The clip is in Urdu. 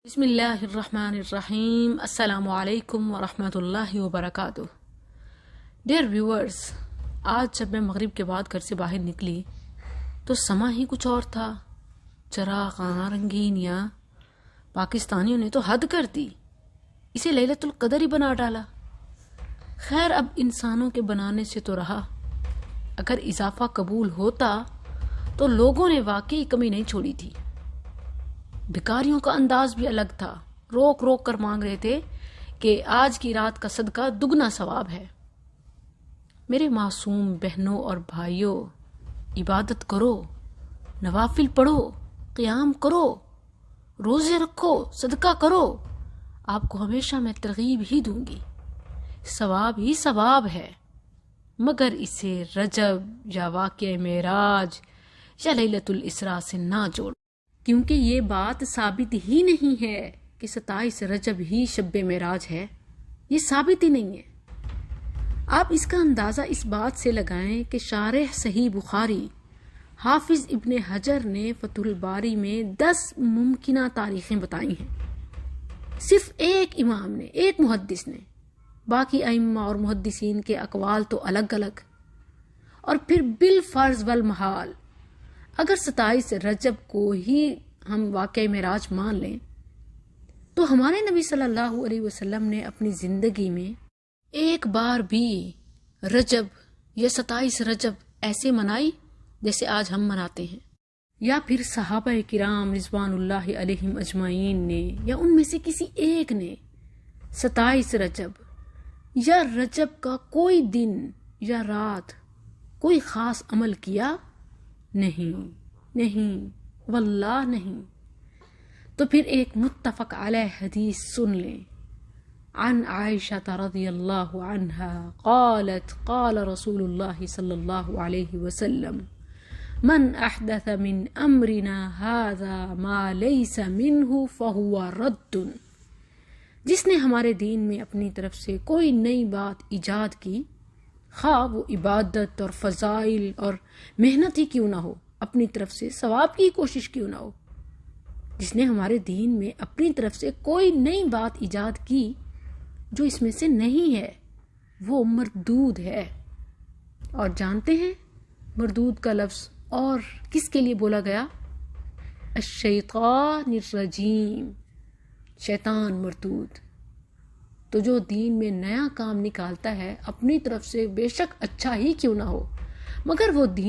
بسم اللہ الرحمن الرحیم۔ السلام علیکم ورحمۃ اللہ وبرکاتہ۔ ڈیئر ویورز، آج جب میں مغرب کے بعد گھر سے باہر نکلی تو سما ہی کچھ اور تھا۔ چراغاں رنگینیاں پاکستانیوں نے تو حد کر دی، اسے لیلۃ القدر ہی بنا ڈالا۔ خیر، اب انسانوں کے بنانے سے تو رہا، اگر اضافہ قبول ہوتا تو لوگوں نے واقعی کمی نہیں چھوڑی تھی۔ بھکاریوں کا انداز بھی الگ تھا، روک روک کر مانگ رہے تھے کہ آج کی رات کا صدقہ دگنا ثواب ہے۔ میرے معصوم بہنوں اور بھائیوں، عبادت کرو، نوافل پڑھو، قیام کرو، روزے رکھو، صدقہ کرو، آپ کو ہمیشہ میں ترغیب ہی دوں گی۔ ثواب ہی ثواب ہے، مگر اسے رجب یا واقعہ معراج یا لیلۃ الاسراء سے نہ جوڑ، کیونکہ یہ بات ثابت ہی نہیں ہے کہ 27 رجب ہی شب معراج ہے، یہ ثابت ہی نہیں ہے۔ آپ اس کا اندازہ اس بات سے لگائیں کہ شارح صحیح بخاری حافظ ابن حجر نے فتح الباری میں 10 ممکنہ تاریخیں بتائی ہیں، صرف ایک امام نے، ایک محدث نے، باقی ائمہ اور محدثین کے اقوال تو الگ الگ۔ اور پھر بالفرض والمحال اگر 27 رجب کو ہی ہم واقعہ معراج مان لیں تو ہمارے نبی صلی اللہ علیہ وسلم نے اپنی زندگی میں ایک بار بھی رجب یا 27 رجب ایسے منائی جیسے آج ہم مناتے ہیں، یا پھر صحابہ کرام رضوان اللہ علیہم اجمعین نے یا ان میں سے کسی ایک نے 27 رجب یا رجب کا کوئی دن یا رات کوئی خاص عمل کیا؟ نہیں واللہ نہیں۔ تو پھر ایک متفق علیہ حدیث سن لیں۔ عن عائشہ رضی اللہ عنہا قالت قال رسول اللہ صلی اللہ علیہ وسلم من احدث من امرنا هذا ما ليس منه فهو رد۔ جس نے ہمارے دین میں اپنی طرف سے کوئی نئی بات ایجاد کی، خواہ وہ عبادت اور فضائل اور محنت ہی کیوں نہ ہو، اپنی طرف سے ثواب کی کوشش کیوں نہ ہو، جس نے ہمارے دین میں اپنی طرف سے کوئی نئی بات ایجاد کی جو اس میں سے نہیں ہے، وہ مردود ہے۔ اور جانتے ہیں مردود کا لفظ اور کس کے لیے بولا گیا؟ الشیطان الرجیم، شیطان مردود۔ تو جو دین میں نیا کام نکالتا ہے اپنی طرف سے، بے شک اچھا ہی کیوں نہ ہو، مگر وہ دین